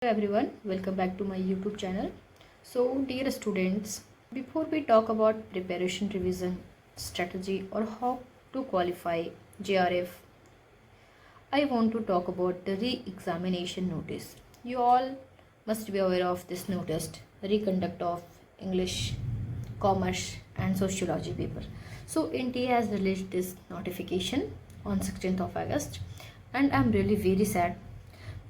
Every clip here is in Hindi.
Hello everyone, welcome back to my YouTube channel. So, dear students, before we talk about preparation, revision, strategy, or how to qualify JRF, I want to talk about the re-examination notice. You all must be aware of this notice, reconduct of English, Commerce, and Sociology paper. So, NTA has released this notification on 16th of August, and I'm really very sad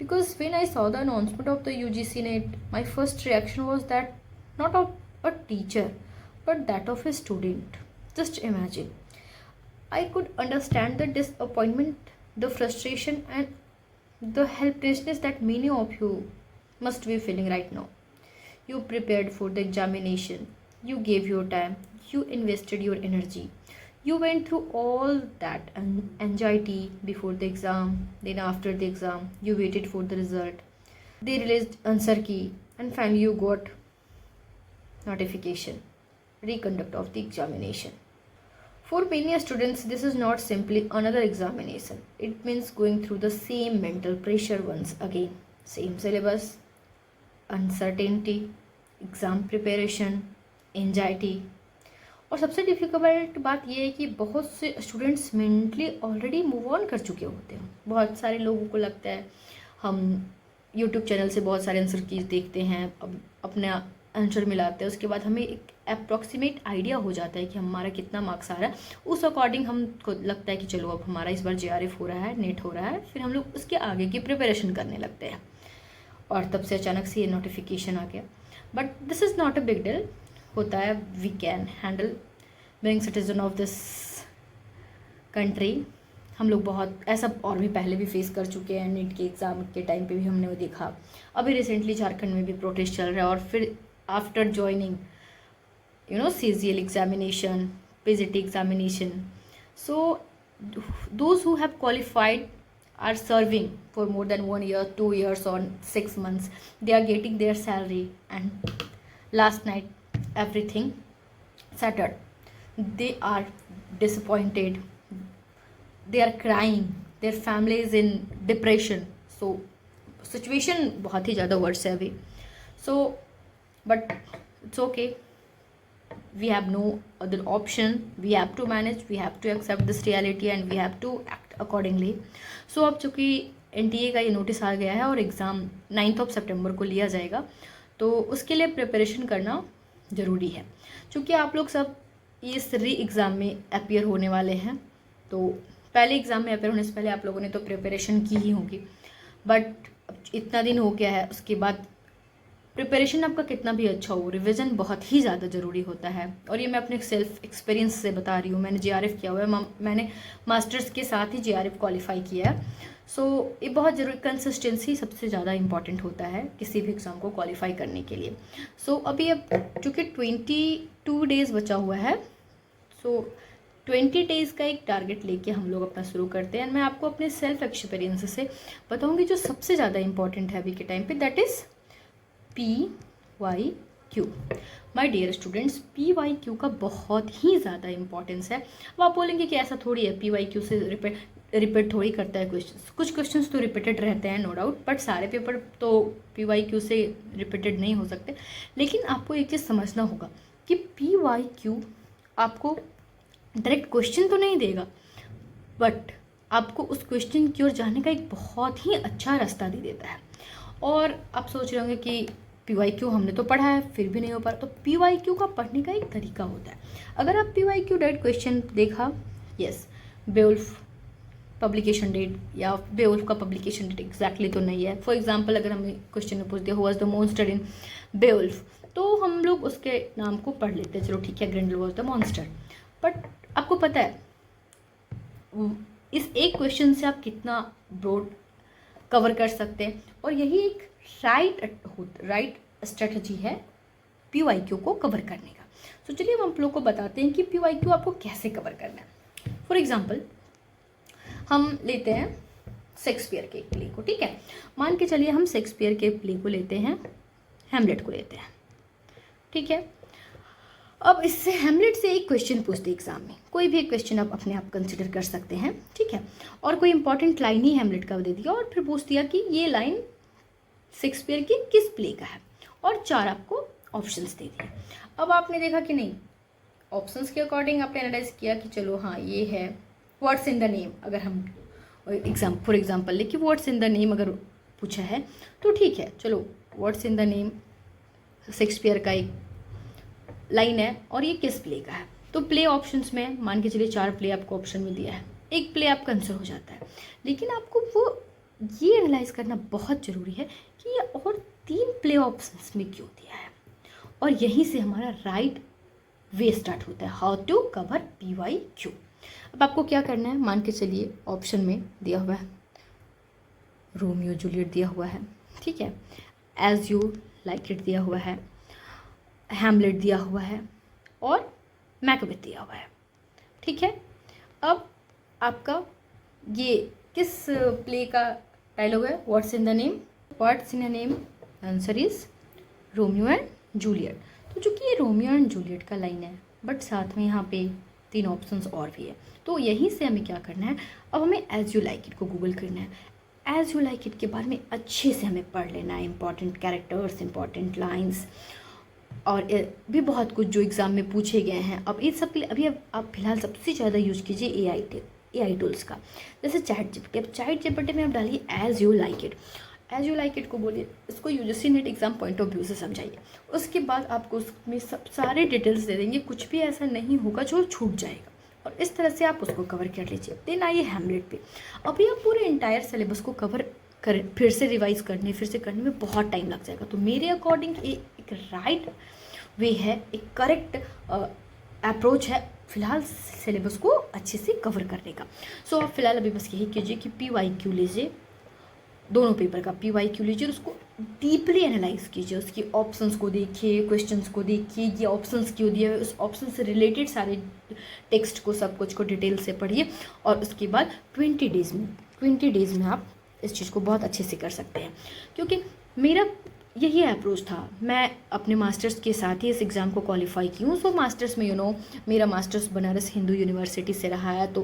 because when I saw the announcement of the UGC NET, my first reaction was that not of a teacher, but that of a student. Just imagine. I could understand the disappointment, the frustration, and the helplessness that many of you must be feeling right now. You prepared for the examination, you gave your time, you invested your energy, you went through all that anxiety before the exam, then after the exam, you waited for the result. They released answer key, and finally you got notification, reconduct of the examination. For many students, this is not simply another examination. It means going through the same mental pressure once again. Same syllabus, uncertainty, exam preparation, anxiety. और सबसे डिफ़िकल्ट बात यह है कि बहुत से students mentally already move on कर चुके होते हैं। बहुत सारे लोगों को लगता है हम यूट्यूब चैनल से बहुत सारे आंसर कीज देखते हैं, अब अपना आंसर मिलाते हैं, उसके बाद हमें एक अप्रॉक्सीमेट आइडिया हो जाता है कि हमारा कितना मार्क्स आ रहा है। उस अकॉर्डिंग हमको लगता है कि चलो अब हमारा इस बार JRF हो रहा है, नेट हो रहा है, फिर हम लोग उसके आगे की प्रिपरेशन करने लगते हैं। और तब से अचानक से ये नोटिफिकेशन आ गया। But this is not a big deal, होता है, we can handle being citizen of this country. हम लोग बहुत ऐसा और भी पहले भी फेस कर चुके हैं। नीट के एग्ज़ाम के टाइम पे भी हमने वो देखा। अभी रिसेंटली झारखंड में भी प्रोटेस्ट चल रहा है, और फिर after joining CGL examination, PGT examination, so those who have qualified are serving for more than 1 year, 2 years, or 6 months. They are getting their salary, and last night everything shattered. They are disappointed. They are crying. Their family is in depression. So situation बहुत ही ज़्यादा worse है अभी. So but it's okay. We have no other option. We have to manage. We have to accept this reality, and we have to act accordingly. So अब चूँकि NTA का ये नोटिस आ गया है और एग्ज़ाम 9 सितंबर को लिया जाएगा, तो उसके लिए प्रिपरेशन करना ज़रूरी है। चूँकि आप लोग सब इस री एग्ज़ाम में अपीयर होने वाले हैं, तो पहले एग्ज़ाम में अपीयर होने से पहले आप लोगों ने तो प्रिपरेशन की ही होगी। बट इतना दिन हो गया है, उसके बाद प्रिपरेशन आपका कितना भी अच्छा हो, रिवीजन बहुत ही ज़्यादा ज़रूरी होता है। और ये मैं अपने सेल्फ एक्सपीरियंस से बता रही हूँ। मैंने JRF किया हुआ है, मैंने मास्टर्स के साथ ही JRF क्वालिफाई किया है। सो ये बहुत ज़रूरी, कंसिस्टेंसी सबसे ज़्यादा इंपॉर्टेंट होता है किसी भी एग्ज़ाम को क्वालिफाई करने के लिए। सो अभी अब चूँकि 22 डेज़ बचा हुआ है, सो 20 डेज़ का एक टारगेट लेके हम लोग अपना शुरू करते हैं। मैं आपको अपने सेल्फ एक्सपीरियंस से बताऊँगी जो सबसे ज़्यादा इंपॉर्टेंट है अभी के टाइम पर, that is PYQ। My dear students, PYQ का बहुत ही ज़्यादा इंपॉर्टेंस है। अब आप बोलेंगे कि ऐसा थोड़ी है, PYQ से रिपीट थोड़ी करता है क्वेश्चन। कुछ क्वेश्चंस तो रिपीटेड रहते हैं, नो डाउट, बट सारे पेपर तो PYQ से रिपीटेड नहीं हो सकते। लेकिन आपको एक चीज़ समझना होगा कि PYQ आपको डायरेक्ट क्वेश्चन तो नहीं देगा, बट आपको उस क्वेश्चन की ओर जाने का एक बहुत ही अच्छा रास्ता दे देता है। और आप सोच रहे होंगे कि PYQ हमने तो पढ़ा है फिर भी नहीं हो पा रहा। तो PYQ का पढ़ने का एक तरीका होता है। अगर आप PYQ डायरेक्ट क्वेश्चन देखा, यस, बेवुल्फ पब्लिकेशन डेट या बेवुल्फ का पब्लिकेशन डेट एग्जैक्टली तो नहीं है। फॉर एग्जांपल अगर हमें क्वेश्चन में पूछ दिया who was the monster in Beowulf, तो हम लोग उसके नाम को पढ़ लेते हैं, चलो ठीक है, ग्रिंडल वाज द मॉन्स्टर। बट आपको पता है इस एक क्वेश्चन से आप कितना ब्रॉड कवर कर सकते हैं, और यही एक राइट स्ट्रेटजी है PYQ को कवर करने का। तो चलिए हम आप लोग को बताते हैं कि PYQ आपको कैसे कवर करना है। फॉर एग्जांपल हम लेते हैं शेक्सपियर के प्ले को, ठीक है। मान के चलिए हम शेक्सपियर के प्ले को लेते हैं, हैमलेट को लेते हैं, ठीक है। अब इससे हैमलेट से एक क्वेश्चन पूछते एग्जाम में, कोई भी एक क्वेश्चन आप अपने आप कंसिडर कर सकते हैं, ठीक है। और कोई इंपॉर्टेंट लाइन ही हैमलेट का दे दिया और फिर पूछ दिया कि ये लाइन शेक्सपियर की किस प्ले का है, और 4 आपको ऑप्शंस दे दिए। अब आपने देखा कि नहीं, ऑप्शंस के अकॉर्डिंग आपने एनालाइज किया कि चलो हाँ ये है, व्हाट्स इन द नेम, अगर हम फॉर एग्जाम्पल लेके व्हाट्स इन द नेम अगर पूछा है तो ठीक है, चलो what's in the name Shakespeare का एक लाइन है और ये किस प्ले का है। तो प्ले ऑप्शंस में मान के चलिए 4 प्ले आपको ऑप्शन में दिया है, एक प्ले आपका आंसर हो जाता है। लेकिन आपको वो ये एनालाइज करना बहुत ज़रूरी है कि ये और 3 प्ले ऑप्शंस में क्यों दिया है, और यहीं से हमारा राइट वे स्टार्ट होता है, हाउ टू कवर PYQ। अब आपको क्या करना है, मान के चलिए ऑप्शन में दिया हुआ है रोमियो जूलियट दिया हुआ है, ठीक है, एज यू लाइक इट दिया हुआ है, हैमलेट दिया हुआ है और मैकबेथ दिया हुआ है, ठीक है। अब आपका ये किस प्ले का डायलॉग है, what's in the name, what's in the name, answer is Romeo and Juliet. तो चूँकि ये रोमियो एंड जूलियट का लाइन है, बट साथ में यहाँ पे 3 ऑप्शंस और भी है, तो यहीं से हमें क्या करना है, अब हमें एज यू लाइक इट को गूगल करना है। एज यू लाइक इट के बारे में अच्छे से हमें पढ़ लेना है, इंपॉर्टेंट कैरेक्टर्स, इंपॉर्टेंट लाइन्स और भी बहुत कुछ जो एग्ज़ाम में पूछे गए हैं। अब इस सब के लिए अभी आप फिलहाल सबसे ज़्यादा यूज कीजिए AI टूल्स का, जैसे ChatGPT। अब ChatGPT में आप डालिए as you like it, as you like it को बोलिए, इसको UGC net exam point of view से समझाइए। उसके बाद आपको उसमें सब सारे डिटेल्स दे देंगे, कुछ भी ऐसा नहीं होगा जो छूट जाएगा, और इस तरह से आप उसको कवर कर लीजिए। देन आइए हैमलेट पे। अभी आप पूरे इंटायर सिलेबस को कवर करें, फिर से रिवाइज करने में बहुत टाइम लग जाएगा। तो मेरे अकॉर्डिंग एक राइट वे है, एक करेक्ट अप्रोच है फिलहाल सिलेबस को अच्छे से कवर करने का। सो आप फिलहाल अभी बस यही कीजिए कि PYQ लीजिए, दोनों पेपर का PYQ लीजिए, उसको डीपली एनालाइज कीजिए, उसकी ऑप्शंस को देखिए, क्वेश्चंस को देखिए, ये ऑप्शंस क्यों दिए, उस ऑप्शन से रिलेटेड सारे टेक्स्ट को, सब कुछ को डिटेल से पढ़िए, और उसके बाद 20 डेज़ में आप इस चीज़ को बहुत अच्छे से कर सकते हैं। क्योंकि मेरा यही अप्रोच था, मैं अपने मास्टर्स के साथ ही इस एग्ज़ाम को क्वालिफाई की हूँ। सो मास्टर्स में मेरा मास्टर्स बनारस हिंदू यूनिवर्सिटी से रहा है, तो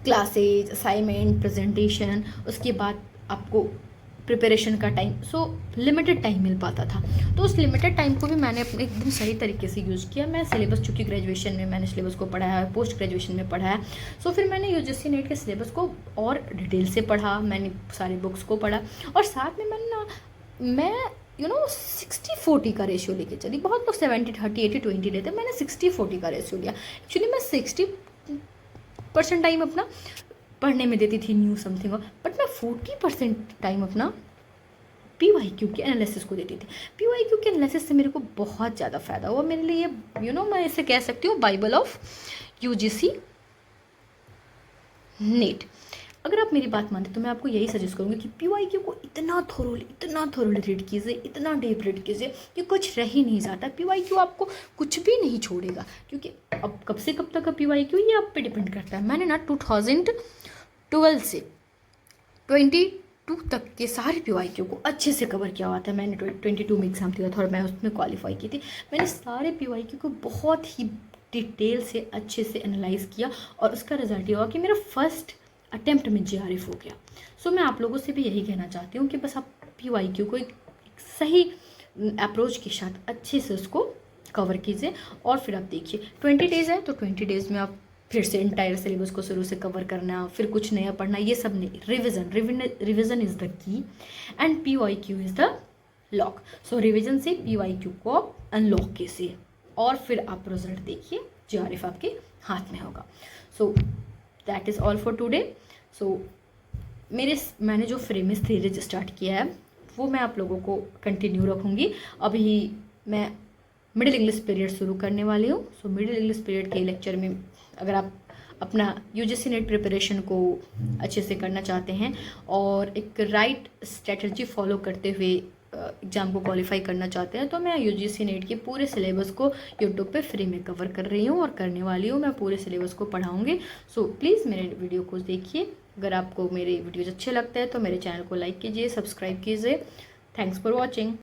क्लासेज, असाइनमेंट, प्रेजेंटेशन, उसके बाद आपको प्रिपरेशन का टाइम, सो लिमिटेड टाइम मिल पाता था। तो उस लिमिटेड टाइम को भी मैंने अपने एकदम सही तरीके से यूज़ किया। मैं सिलेबस, चूँकि ग्रेजुएशन में मैंने सिलेबस को पढ़ा है, पोस्ट ग्रेजुएशन में पढ़ा है, सो फिर मैंने UGC नेट के सिलेबस को और डिटेल से पढ़ा, मैंने सारे बुक्स को पढ़ा, और साथ में मैं 60-40 का रेशियो लेके चली। बहुत लोग 70-30, 80-20 लेते, मैंने 60-40 का रेशियो लिया। एक्चुअली मैं 60% टाइम अपना पढ़ने में देती थी, न्यू समथिंग, बट मैं 40% टाइम अपना PYQ के एनालिसिस को देती थी। PYQ के एनालिसिस से मेरे को बहुत ज़्यादा फ़ायदा हुआ। मेरे लिए मैं इसे कह सकती हूँ बाइबल ऑफ UGC नेट। अगर आप मेरी बात मानते तो मैं आपको यही सजेस्ट करूँगी कि PYQ को इतना थोरोली रीड कीजिए, इतना डीप रीड कीजिए कि कुछ रह ही नहीं जाता। PYQ आपको कुछ भी नहीं छोड़ेगा, क्योंकि अब कब से कब तक का PYQ ये आप पे डिपेंड करता है। मैंने ना 2012 से 22 तक के सारे PYQ को अच्छे से कवर किया हुआ था। मैंने 22 में एग्ज़ाम दिया था और मैं उसमें क्वालिफाई की थी। मैंने सारे PYQ को बहुत ही डिटेल से अच्छे से एनालाइज किया, और उसका रिजल्ट ये हुआ कि मेरा फर्स्ट अटेम्प्ट में JRF हो गया। सो मैं आप लोगों से भी यही कहना चाहती हूँ कि बस आप PYQ को एक सही अप्रोच के साथ अच्छे से उसको कवर कीजिए, और फिर आप देखिए 20 डेज़ है तो 20 डेज़ में आप फिर से इंटायर सिलेबस को शुरू से कवर करना, फिर कुछ नया पढ़ना, ये सब नहीं। Revision is the key and PYQ is the lock. So revision से PYQ को आप अनलॉक कीजिए, और फिर आप रिजल्ट देखिए, JRF आपके हाथ में होगा। So that is all for today. So मैंने जो फ्रेमिस थ्योरी स्टार्ट किया है वो मैं आप लोगों को कंटिन्यू रखूँगी। अभी मैं मिडिल इंग्लिश पीरियड शुरू करने वाली हूँ। सो मिडिल इंग्लिश पीरियड के लेक्चर में अगर आप अपना UGC नेट प्रिपरेशन को अच्छे से करना चाहते हैं और एक राइट स्ट्रेटजी फॉलो करते हुए एग्ज़ाम को क्वालिफाई करना चाहते हैं, तो मैं UGC नेट के पूरे सिलेबस को यूट्यूब पे फ्री में कवर कर रही हूँ और करने वाली हूँ। मैं पूरे सिलेबस को पढ़ाऊँगी। सो प्लीज़ मेरे वीडियो को देखिए। अगर आपको मेरे वीडियोज़ अच्छे लगते हैं तो मेरे चैनल को लाइक कीजिए, सब्सक्राइब कीजिए। Thanks for watching.